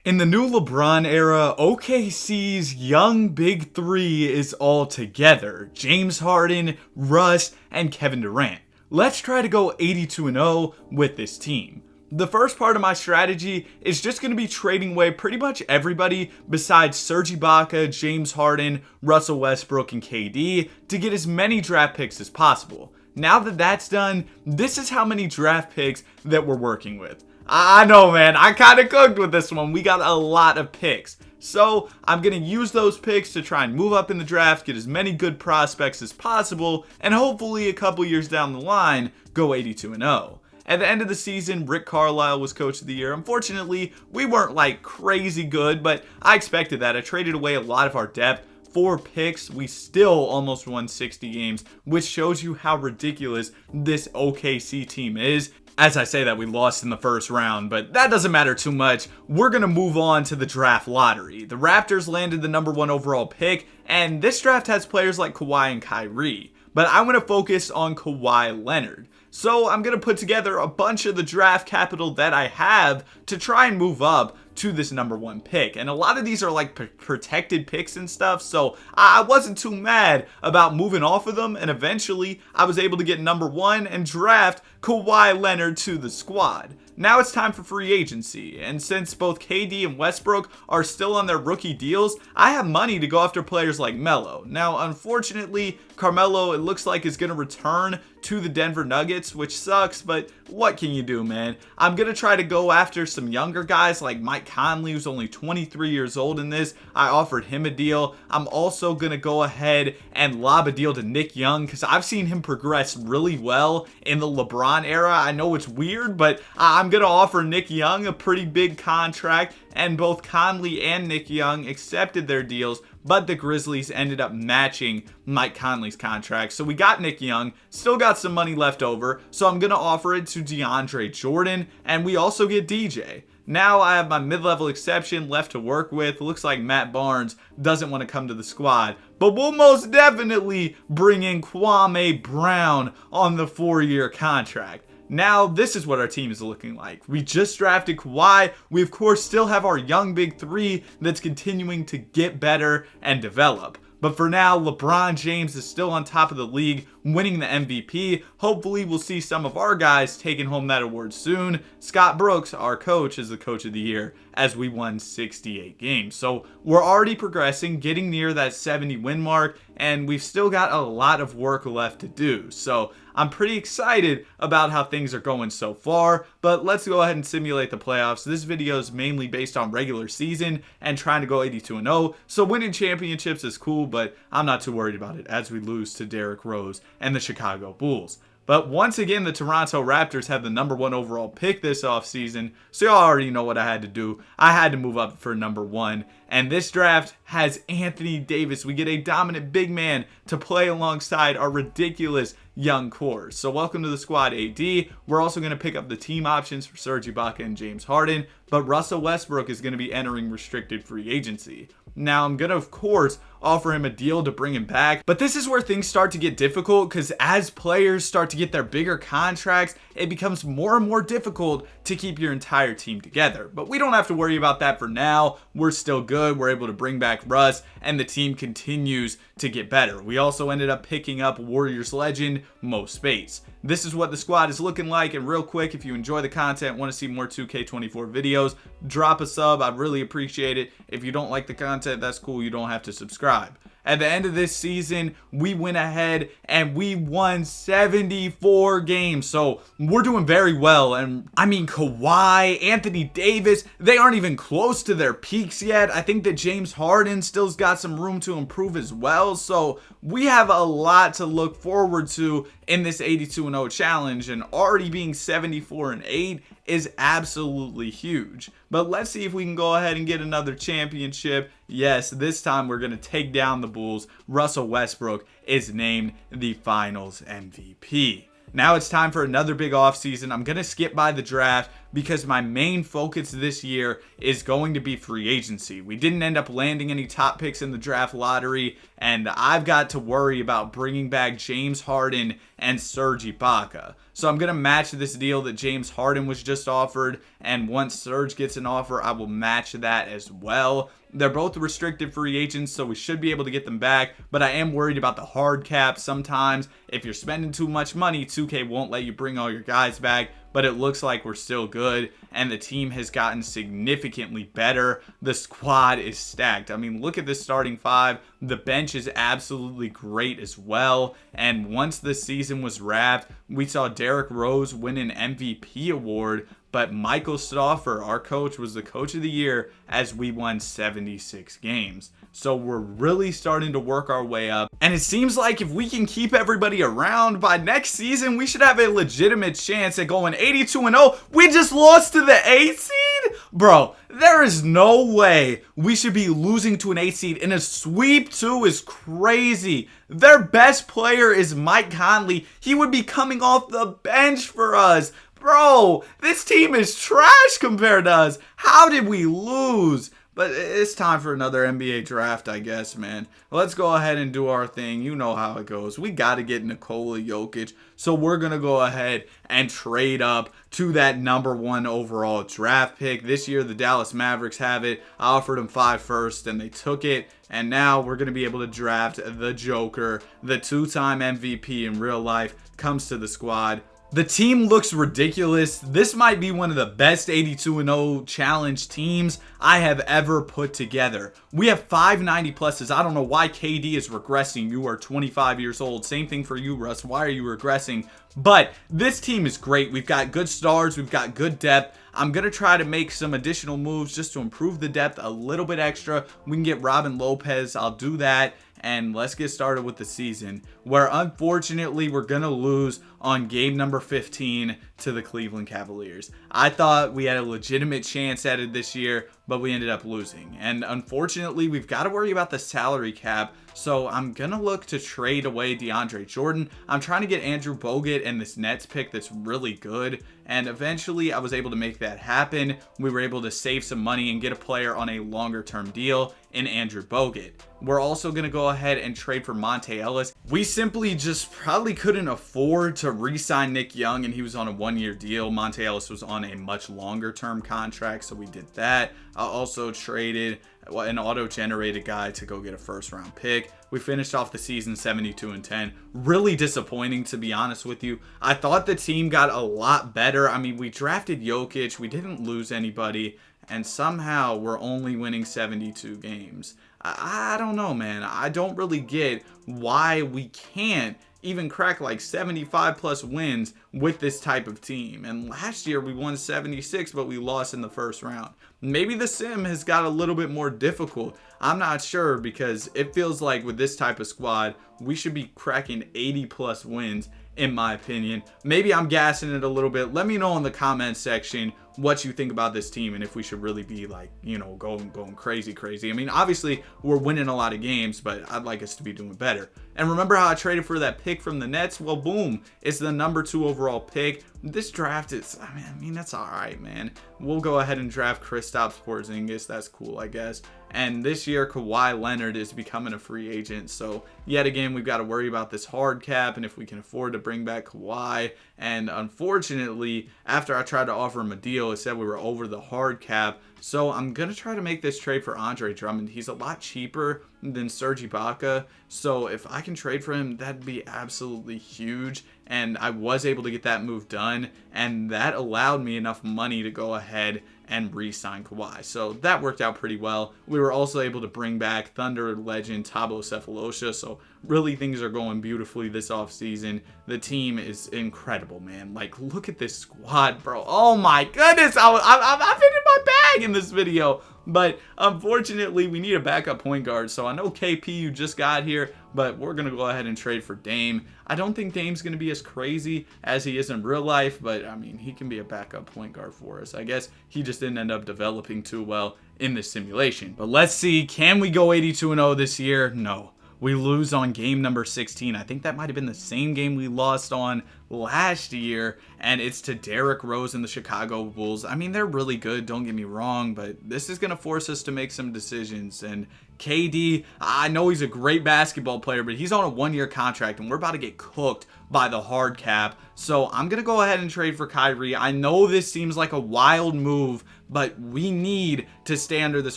In the new LeBron era, OKC's young big three is all together. James Harden, Russ, and Kevin Durant. Let's try to go 82-0 with this team. The first part of my strategy is just going to be trading away pretty much everybody besides Serge Ibaka, James Harden, Russell Westbrook, and KD to get as many draft picks as possible. Now that that's done, this is how many draft picks that we're working with. I know, man, I kind of cooked with this one. We got a lot of picks. So I'm going to use those picks to try and move up in the draft, get as many good prospects as possible, and hopefully a couple years down the line, go 82-0. At the end of the season, Rick Carlisle was coach of the year. Unfortunately, we weren't like crazy good, but I expected that. I traded away a lot of our depth. 4 picks, we still almost won 60 games, which shows you how ridiculous this OKC team is. As I say that, we lost in the first round, but that doesn't matter too much. We're going to move on to the draft lottery. The Raptors landed the number 1 overall pick, and this draft has players like Kawhi and Kyrie. But I want to focus on Kawhi Leonard. So I'm going to put together a bunch of the draft capital that I have to try and move up to this number 1 pick. And a lot of these are like protected picks and stuff, so I wasn't too mad about moving off of them, and eventually I was able to get number 1 and draft Kawhi Leonard to the squad. Now it's time for free agency, and since both KD and Westbrook are still on their rookie deals, I have money to go after players like Melo. Now, unfortunately, Carmelo, it looks like, is going to return to the Denver Nuggets, which sucks, but what can you do, man? I'm going to try to go after some younger guys like Mike Conley, who's only 23 years old in this. I offered him a deal. I'm also going to go ahead and lob a deal to Nick Young because I've seen him progress really well in the LeBron era. I know it's weird, but I'm going to offer Nick Young a pretty big contract, and both Conley and Nick Young accepted their deals, but the Grizzlies ended up matching Mike Conley's contract. So we got Nick Young, still got some money left over, so I'm going to offer it to DeAndre Jordan, and we also get DJ. Now I have my mid-level exception left to work with. Looks like Matt Barnes doesn't want to come to the squad, but we'll most definitely bring in Kwame Brown on the 4-year contract. Now, this is what our team is looking like. We just drafted Kawhi. We, of course, still have our young big three that's continuing to get better and develop. But for now, LeBron James is still on top of the league, winning the MVP. Hopefully, we'll see some of our guys taking home that award soon. Scott Brooks, our coach, is the coach of the year as we won 68 games. So we're already progressing, getting near that 70 win mark, and we've still got a lot of work left to do. So I'm pretty excited about how things are going so far, but let's go ahead and simulate the playoffs. This video is mainly based on regular season and trying to go 82-0, so winning championships is cool, but I'm not too worried about it as we lose to Derrick Rose and the Chicago Bulls. But once again, the Toronto Raptors have the number 1 overall pick this offseason, so y'all already know what I had to do. I had to move up for number 1, and this draft has Anthony Davis. We get a dominant big man to play alongside our ridiculous young core. So welcome to the squad, AD. We're also going to pick up the team options for Serge Ibaka and James Harden, but Russell Westbrook is going to be entering restricted free agency. Now, I'm going to, of course, offer him a deal to bring him back, but this is where things start to get difficult because as players start to get their bigger contracts, it becomes more and more difficult to keep your entire team together. But we don't have to worry about that for now. We're still good. We're able to bring back Russ, and the team continues to get better. We also ended up picking up Warriors legend Mo Space. This is what the squad is looking like, and real quick, if you enjoy the content, want to see more 2K24 videos, drop a sub. I'd really appreciate it. If you don't like the content, that's cool. You don't have to subscribe. At the end of this season, we went ahead and we won 74 games. So we're doing very well. And I mean, Kawhi, Anthony Davis, they aren't even close to their peaks yet. I think that James Harden still's got some room to improve as well. So we have a lot to look forward to in this 82-0 challenge, and already being 74-8 is absolutely huge. But let's see if we can go ahead and get another championship. Yes, this time we're going to take down the Bulls. Russell Westbrook is named the Finals MVP. Now it's time for another big offseason. I'm going to skip by the draft because my main focus this year is going to be free agency. We didn't end up landing any top picks in the draft lottery, and I've got to worry about bringing back James Harden and Serge Ibaka. So I'm going to match this deal that James Harden was just offered, and once Serge gets an offer, I will match that as well. They're both restricted free agents, so we should be able to get them back, but I am worried about the hard cap. Sometimes, if you're spending too much money, 2K won't let you bring all your guys back, but it looks like we're still good, and the team has gotten significantly better. The squad is stacked. I mean, look at this starting five. The bench is absolutely great as well, and once the season was wrapped, we saw Derrick Rose win an MVP award, but Michael Stauffer, our coach, was the coach of the year as we won 76 games. So we're really starting to work our way up. And it seems like if we can keep everybody around by next season, we should have a legitimate chance at going 82-0. We just lost to the 8 seed? Bro, there is no way we should be losing to an 8 seed in a sweep too is crazy. Their best player is Mike Conley. He would be coming off the bench for us. Bro, this team is trash compared to us. How did we lose? But it's time for another NBA draft, I guess, man. Let's go ahead and do our thing. You know how it goes. We got to get Nikola Jokic. So we're going to go ahead and trade up to that #1 overall draft pick. This year, the Dallas Mavericks have it. I offered them 5 first, and they took it. And now we're going to be able to draft the Joker, the 2-time MVP in real life, comes to the squad. The team looks ridiculous. This might be one of the best 82-0 challenge teams I have ever put together. We have 590 pluses. I don't know why KD is regressing. You are 25 years old. Same thing for you, Russ. Why are you regressing? But this team is great. We've got good stars. We've got good depth. I'm going to try to make some additional moves just to improve the depth a little bit extra. We can get Robin Lopez. I'll do that. And let's get started with the season, where unfortunately we're going to lose on game number 15 to the Cleveland Cavaliers. I thought we had a legitimate chance at it this year, but we ended up losing. And unfortunately, we've got to worry about the salary cap. So I'm going to look to trade away DeAndre Jordan. I'm trying to get Andrew Bogut and this Nets pick that's really good. And eventually I was able to make that happen. We were able to save some money and get a player on a longer term deal in Andrew Bogut. We're also going to go ahead and trade for Monte Ellis. We simply just probably couldn't afford to re-sign Nick Young, and he was on a 1-year deal. Monte Ellis was on a much longer term contract, so we did that. I also traded an auto-generated guy to go get a first-round pick. We finished off the season 72-10. Really disappointing, to be honest with you. I thought the team got a lot better. I mean, we drafted Jokic. We didn't lose anybody. And somehow we're only winning 72 games. I don't know, man. I don't really get why we can't even crack like 75 plus wins with this type of team. And last year we won 76, but we lost in the first round. Maybe the sim has got a little bit more difficult. I'm not sure, because it feels like with this type of squad, we should be cracking 80 plus wins, in my opinion. Maybe I'm gassing it a little bit. Let me know in the comments section what you think about this team and if we should really be like, you know, going crazy. I mean, obviously we're winning a lot of games, but I'd like us to be doing better. And remember how I traded for that pick from the Nets? Well, boom, it's the #2 overall pick. This draft is, I mean, that's all right, man. We'll go ahead and draft Kristaps Porzingis. That's cool, I guess. And this year, Kawhi Leonard is becoming a free agent. So yet again, we've got to worry about this hard cap and if we can afford to bring back Kawhi. And unfortunately, after I tried to offer him a deal, it said we were over the hard cap. So I'm going to try to make this trade for Andre Drummond. He's a lot cheaper than Serge Ibaka. So if I can trade for him, that'd be absolutely huge. And I was able to get that move done. And that allowed me enough money to go ahead and re-sign Kawhi. So that worked out pretty well. We were also able to bring back Thunder legend Thabo Sefolosha. So really things are going beautifully this offseason. The team is incredible, man. Like, look at this squad, bro. Oh my goodness. I've been in my bag in this video. But unfortunately, we need a backup point guard. So I know KP, you just got here, but we're going to go ahead and trade for Dame. I don't think Dame's going to be as crazy as he is in real life, but I mean, he can be a backup point guard for us. I guess he just didn't end up developing too well in this simulation. But let's see, can we go 82-0 this year? No. We lose on game number 16. I think that might have been the same game we lost on last year, and it's to Derrick Rose and the Chicago Bulls. I mean, they're really good, don't get me wrong, but this is going to force us to make some decisions. And KD, I know he's a great basketball player, but he's on a 1-year contract, and we're about to get cooked by the hard cap. So I'm going to go ahead and trade for Kyrie. I know this seems like a wild move, but we need to stay under this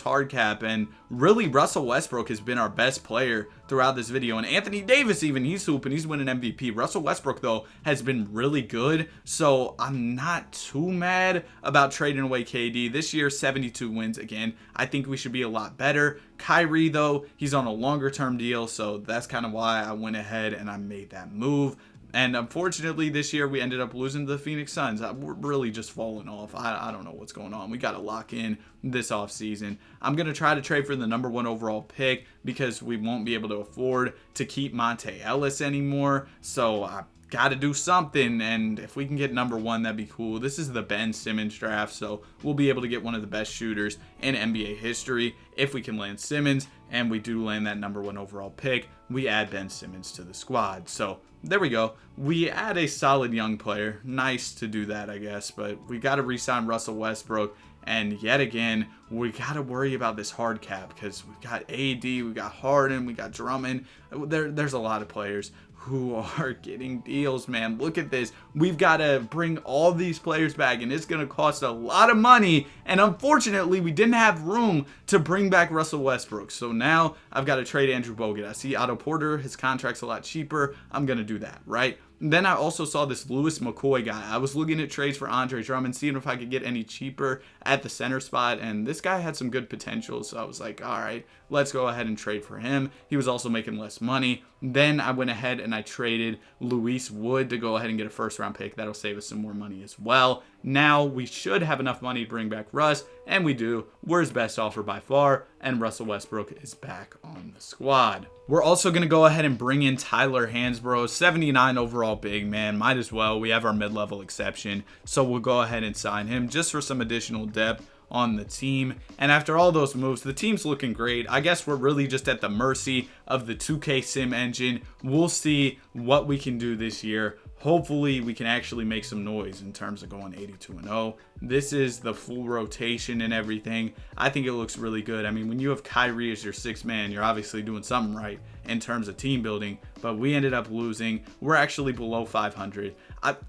hard cap. And really, Russell Westbrook has been our best player throughout this video. And Anthony Davis, even, he's hooping. He's winning MVP. Russell Westbrook, though, has been really good. So I'm not too mad about trading away KD. This year, 72 wins again. I think we should be a lot better. Kyrie, though, he's on a longer-term deal. So that's kind of why I went ahead and I made that move. And unfortunately, this year we ended up losing to the Phoenix Suns. We're really just falling off. I don't know what's going on. We got to lock in this offseason. I'm going to try to trade for the #1 overall pick because we won't be able to afford to keep Monte Ellis anymore. So I got to do something. And if we can get #1, that'd be cool. This is the Ben Simmons draft, so we'll be able to get one of the best shooters in NBA history if we can land Simmons. And we do land that #1 overall pick. We add Ben Simmons to the squad. So there we go. We add a solid young player. Nice to do that, I guess. But we got to re-sign Russell Westbrook. And yet again, we got to worry about this hard cap because we've got AD, we got Harden, we got Drummond. There's a lot of players who are getting deals, man. Look at this. We've got to bring all these players back, and it's going to cost a lot of money. And unfortunately, we didn't have room to bring back Russell Westbrook. So now I've got to trade Andrew Bogut. I see Otto Porter, his contract's a lot cheaper. I'm going to do that, right? And then I also saw this Lewis McCoy guy. I was looking at trades for Andre Drummond, seeing if I could get any cheaper at the center spot. And this guy had some good potential. So I was like, all right, let's go ahead and trade for him. He was also making less money. Then I went ahead and I traded Luis Wood to go ahead and get a first-round pick. That'll save us some more money as well. Now we should have enough money to bring back Russ, and we do. We're his best offer by far, and Russell Westbrook is back on the squad. We're also going to go ahead and bring in Tyler Hansbrough, 79 overall big man. Might as well. We have our mid-level exception, so we'll go ahead and sign him just for some additional depth on the team. And after all those moves, the team's looking great. I guess we're really just at the mercy of the 2K sim engine. We'll see what we can do this year. Hopefully we can actually make some noise in terms of going 82-0. This is the full rotation and everything. I think it looks really good. I mean, when you have Kyrie as your sixth man, you're obviously doing something right in terms of team building, but we ended up losing. We're actually below 500.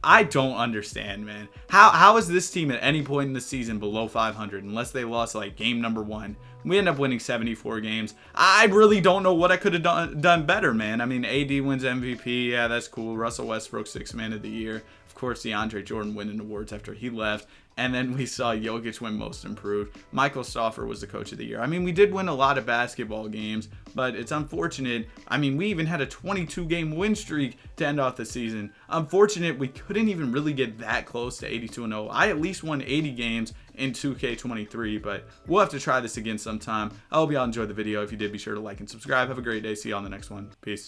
I don't understand, man. How is this team at any point in the season below 500 unless they lost like game #1? We end up winning 74 games. I really don't know what I could have done better, man. I mean, AD wins MVP. Yeah, that's cool. Russell Westbrook, 6th man of the year. Of course, DeAndre Jordan winning awards after he left. And then we saw Jokic win most improved. Michael Stauffer was the coach of the year. I mean, we did win a lot of basketball games, but it's unfortunate. I mean, we even had a 22-game win streak to end off the season. Unfortunate, we couldn't even really get that close to 82-0. I at least won 80 games in 2K23, but we'll have to try this again sometime. I hope y'all enjoyed the video. If you did, be sure to like and subscribe. Have a great day. See you on the next one. Peace.